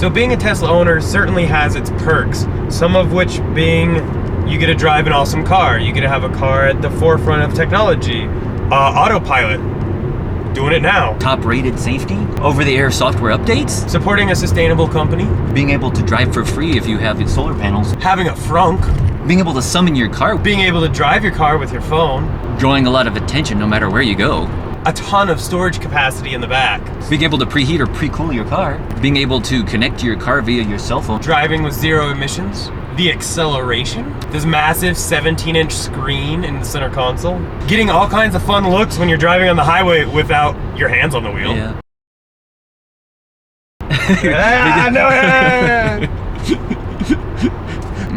So being a Tesla owner certainly has its perks, some of which being you get to drive an awesome car, you get to have a car at the forefront of technology, autopilot, doing it now. Top-rated safety, over-the-air software updates, Supporting a sustainable company, being able to drive for free if you have solar panels, having a frunk, being able to summon your car, being able to drive your car with your phone, drawing a lot of attention no matter where you go, a ton of storage capacity in the back, being able to preheat or pre-cool your car, being able to connect to your car via your cell phone, driving with zero emissions, the acceleration, this massive 17-inch screen in the center console, getting all kinds of fun looks when you're driving on the highway without your hands on the wheel. Yeah.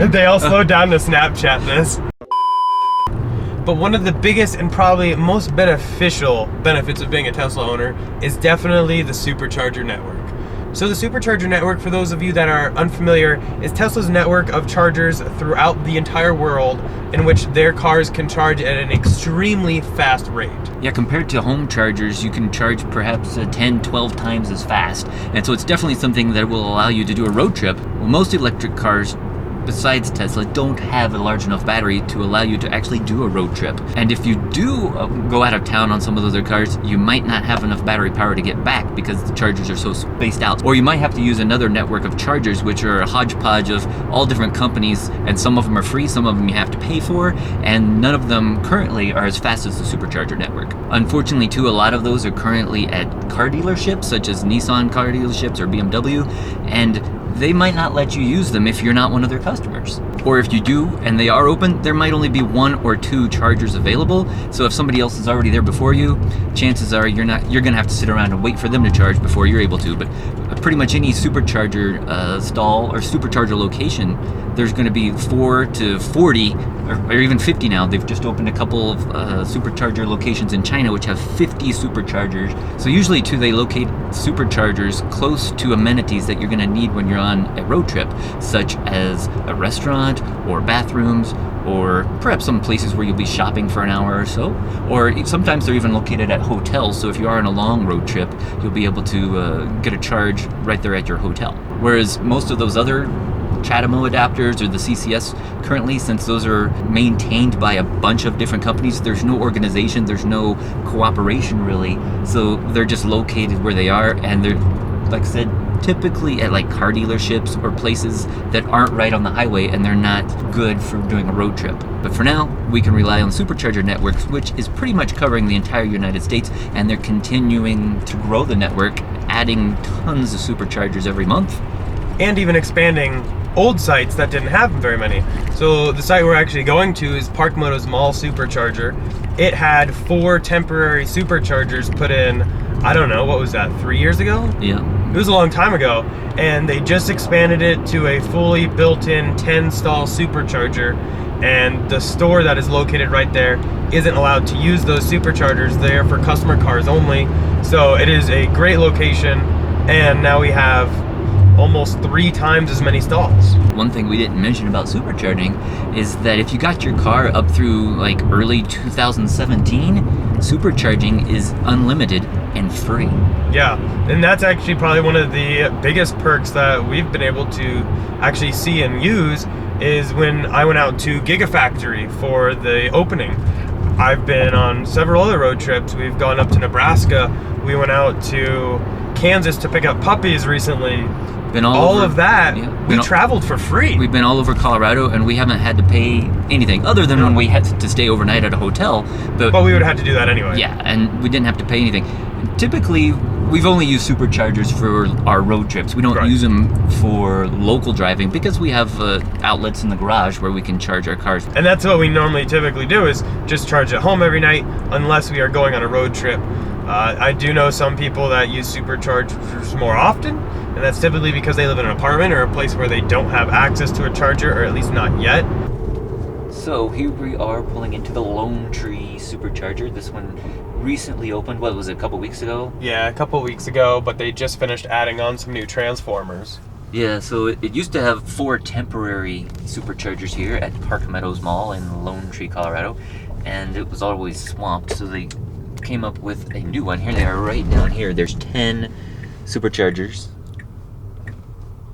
They all slowed down to Snapchat this. But one of the biggest and probably most beneficial benefits of being a Tesla owner is definitely the Supercharger network. So the Supercharger network, for those of you that are unfamiliar, is Tesla's network of chargers throughout the entire world in which their cars can charge at an extremely fast rate. Yeah, compared to home chargers, you can charge perhaps 10, 12 times as fast. And so it's definitely something that will allow you to do a road trip. Well, most electric cars, besides Tesla, don't have a large enough battery to allow you to actually do a road trip. And if you do go out of town on some of those other cars, you might not have enough battery power to get back because the chargers are so spaced out. Or you might have to use another network of chargers, which are a hodgepodge of all different companies, and some of them are free, some of them you have to pay for, and none of them currently are as fast as the Supercharger network. Unfortunately, too, a lot of those are currently at car dealerships, such as Nissan car dealerships or BMW, and they might not let you use them if you're not one of their customers. Or if you do and they are open, there might only be 1 or 2 chargers available. So if somebody else is already there before you, chances are you're gonna have to sit around and wait for them to charge before you're able to. But pretty much any Supercharger stall or Supercharger location, there's gonna be 4 to 40 or even 50 now. They've just opened a couple of Supercharger locations in China which have 50 Superchargers. So usually too, they locate Superchargers close to amenities that you're gonna need when you're on a road trip, such as a restaurant or bathrooms, or perhaps some places where you'll be shopping for an hour or so. Or sometimes they're even located at hotels, so if you are on a long road trip, you'll be able to get a charge right there at your hotel. Whereas most of those other CHAdeMO adapters or the CCS currently, since those are maintained by a bunch of different companies, there's no organization, there's no cooperation really, so they're just located where they are, and they're, like I said, typically at like car dealerships or places that aren't right on the highway, and they're not good for doing a road trip. But for now, we can rely on Supercharger networks, which is pretty much covering the entire United States, and they're continuing to grow the network, adding tons of Superchargers every month. And even expanding old sites that didn't have very many. So the site we're actually going to is Park Moto's Mall Supercharger. It had 4 temporary Superchargers put in, I don't know, what was that, 3 years ago? Yeah. It was a long time ago, and they just expanded it to a fully built-in 10-stall Supercharger, and the store that is located right there isn't allowed to use those Superchargers. They're for customer cars only. So it is a great location, and now we have almost 3 times as many stalls. One thing we didn't mention about supercharging is that if you got your car up through like early 2017, supercharging is unlimited and free. Yeah, and that's actually probably one of the biggest perks that we've been able to actually see and use is when I went out to Gigafactory for the opening. I've been on several other road trips. We've gone up to Nebraska. We went out to Kansas to pick up puppies recently. Been all over, of that, yeah, we traveled for free. We've been all over Colorado, and we haven't had to pay anything other than when we had to stay overnight at a hotel. But we would have had to do that anyway. Yeah, and we didn't have to pay anything. Typically, we've only used Superchargers for our road trips. We don't use them for local driving because we have outlets in the garage where we can charge our cars. And that's what we normally typically do, is just charge at home every night unless we are going on a road trip. I do know some people that use Superchargers more often, and that's typically because they live in an apartment or a place where they don't have access to a charger, or at least not yet. So here we are pulling into the Lone Tree Supercharger. This one recently opened, what was it, a couple weeks ago? Yeah, a couple weeks ago, but they just finished adding on some new transformers. Yeah, so it used to have 4 temporary Superchargers here at Park Meadows Mall in Lone Tree, Colorado, and it was always swamped, so they came up with a new one. Here they are right down here. There's 10 Superchargers.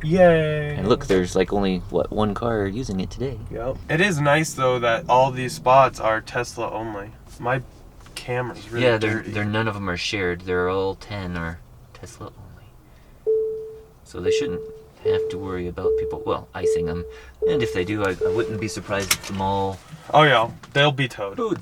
Yay! And look, there's like only, what, one car using it today. Yep. It is nice though that all these spots are Tesla only. My camera's really dirty. They're none of them are shared. They're all 10 are Tesla only. So they shouldn't have to worry about people, well, icing them. And if they do, I wouldn't be surprised if them all... Oh yeah, they'll be towed. Ooh.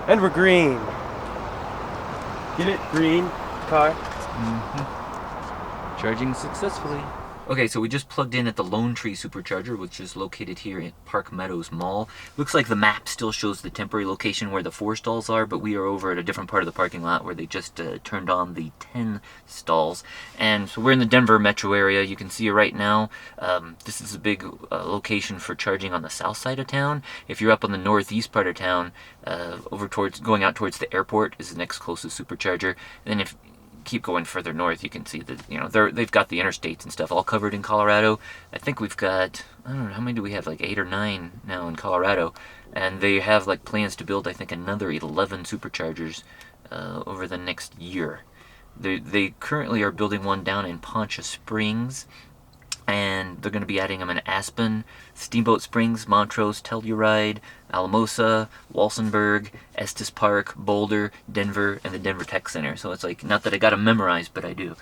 And we're green. Get it? Green car. Charging successfully. Okay, so we just plugged in at the Lone Tree Supercharger, which is located here at Park Meadows Mall. Looks like the map still shows the temporary location where the 4 stalls are, but we are over at a different part of the parking lot where they just turned on the 10 stalls. And so we're in the Denver metro area. You can see it right now. This is a big location for charging on the south side of town. If you're up on the northeast part of town, going out towards the airport is the next closest supercharger. And then if keep going further north, you can see that, you know, they've got the interstates and stuff all covered in Colorado. I think we've got, I don't know, how many do we have, like 8 or 9 now in Colorado, and they have like plans to build, I think, another 11 superchargers over the next year. They currently are building one down in Poncha Springs, and they're going to be adding them in Aspen, Steamboat Springs, Montrose, Telluride, Alamosa, Walsenburg, Estes Park, Boulder, Denver, and the Denver Tech Center. So it's like, not that I got them memorized, but I do.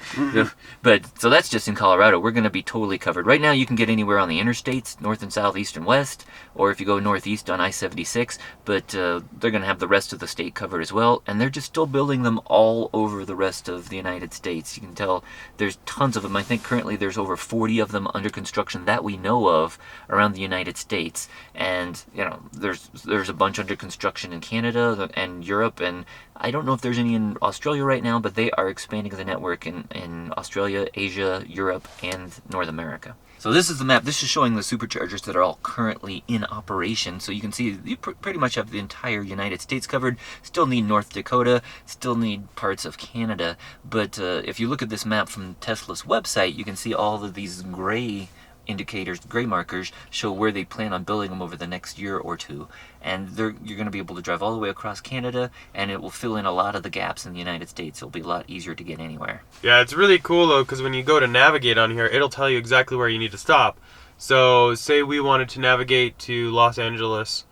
So that's just in Colorado. We're going to be totally covered. Right now you can get anywhere on the interstates, north and south, east and west, or if you go northeast on I-76, but they're going to have the rest of the state covered as well, and they're just still building them all over the rest of the United States. You can tell there's tons of them. I think currently there's over 40 of them under construction that we know of around the United States, and you know, there's a bunch under construction in Canada and Europe, and I don't know if there's any in Australia right now, but they are expanding the network in Australia, Asia, Europe, and North America. So this is the map. This is showing the superchargers that are all currently in operation. So you can see you pretty much have the entire United States covered. Still need North Dakota, still need parts of Canada. But if you look at this map from Tesla's website, you can see all of these gray indicators, gray markers, show where they plan on building them over the next year or two. And you're going to be able to drive all the way across Canada, and it will fill in a lot of the gaps in the United States. It'll be a lot easier to get anywhere. Yeah, it's really cool though, because when you go to navigate on here, it'll tell you exactly where you need to stop. So say we wanted to navigate to Los Angeles,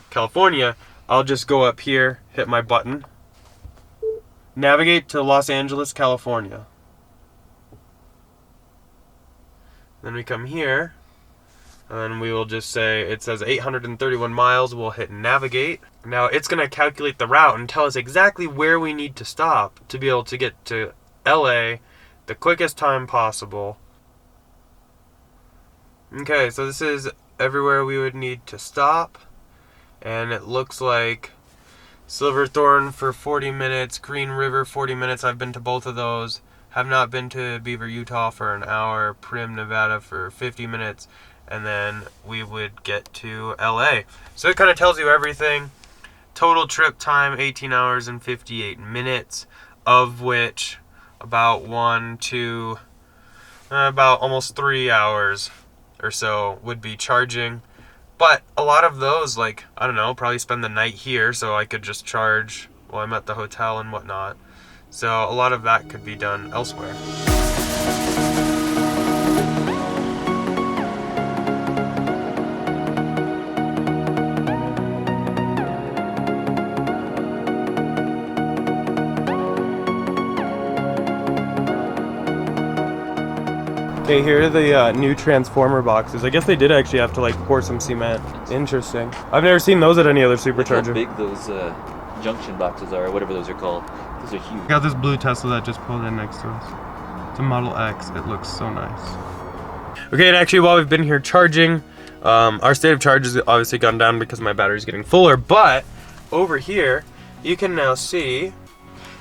California, I'll just go up here, hit my button, navigate to Los Angeles, California. Then we come here, and then we will just say, it says 831 miles, we'll hit navigate. Now it's going to calculate the route and tell us exactly where we need to stop to be able to get to LA the quickest time possible. Okay, so this is everywhere we would need to stop, and it looks like Silverthorne for 40 minutes, Green River 40 minutes, I've been to both of those. Have not been to Beaver, Utah for an hour, Primm, Nevada for 50 minutes, and then we would get to LA. So it kind of tells you everything. Total trip time, 18 hours and 58 minutes, of which about about almost 3 hours or so would be charging. But a lot of those, like, I don't know, probably spend the night here, so I could just charge while I'm at the hotel and whatnot. So a lot of that could be done elsewhere. Okay, here are the new transformer boxes. I guess they did actually have to like pour some cement. Interesting. I've never seen those at any other supercharger. Look how big those junction boxes are, or whatever those are called. Those are huge. Got this blue Tesla that just pulled in next to us. It's a Model X. It looks so nice. Okay, and actually while we've been here charging, our state of charge has obviously gone down because my battery's getting fuller, but over here, you can now see,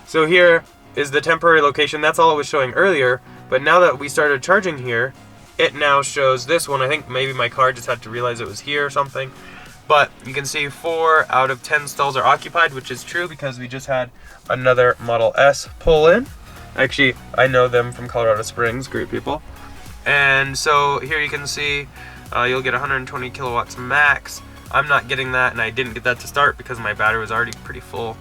so here is the temporary location. That's all it was showing earlier, but now that we started charging here, it now shows this one. I think maybe my car just had to realize it was here or something. But you can see 4 out of 10 stalls are occupied, which is true because we just had another Model S pull in. Actually, I know them from Colorado Springs, great people. And so here you can see you'll get 120 kilowatts max. I'm not getting that, and I didn't get that to start because my battery was already pretty full.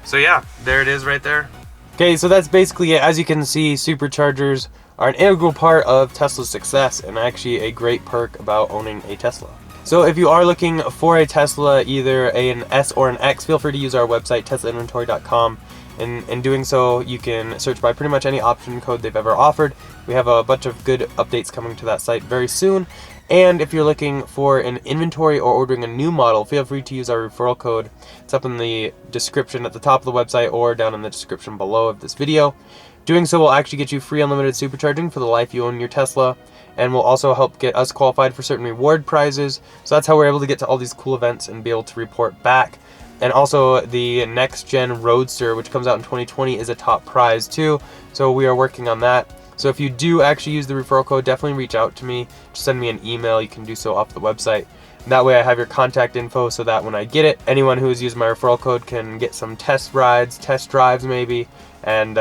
So yeah, there it is right there. Okay, so that's basically it. As you can see, superchargers are an integral part of Tesla's success and actually a great perk about owning a Tesla. So if you are looking for a Tesla, either an S or an X, feel free to use our website, teslainventory.com. In doing so, you can search by pretty much any option code they've ever offered. We have a bunch of good updates coming to that site very soon. And if you're looking for an inventory or ordering a new model, feel free to use our referral code. It's up in the description at the top of the website or down in the description below of this video. Doing so will actually get you free unlimited supercharging for the life you own your Tesla, and will also help get us qualified for certain reward prizes. So that's how we're able to get to all these cool events and be able to report back. And also the next gen Roadster, which comes out in 2020, is a top prize too. So we are working on that. So if you do actually use the referral code, definitely reach out to me. Just send me an email. You can do so off the website. And that way I have your contact info so that when I get it, anyone who has used my referral code can get some test rides, test drives maybe, and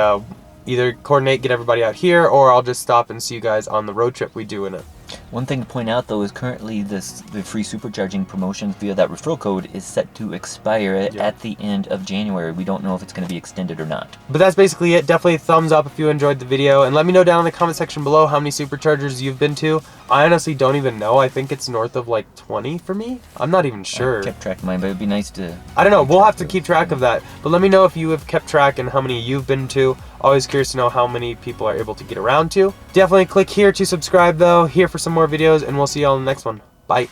either coordinate, get everybody out here, or I'll just stop and see you guys on the road trip we do in it. One thing to point out though is currently the free supercharging promotion via that referral code is set to expire at the end of January. We don't know if it's going to be extended or not. But that's basically it. Definitely thumbs up if you enjoyed the video, and let me know down in the comment section below how many superchargers you've been to. I honestly don't even know. I think it's north of like 20 for me. I'm not even sure. I kept track of mine, but it'd be nice to... I don't know. We'll have to keep track of that. But let me know if you have kept track and how many you've been to. Always curious to know how many people are able to get around to. Definitely click here to subscribe though, here for some more videos, and we'll see you all in the next one. Bye.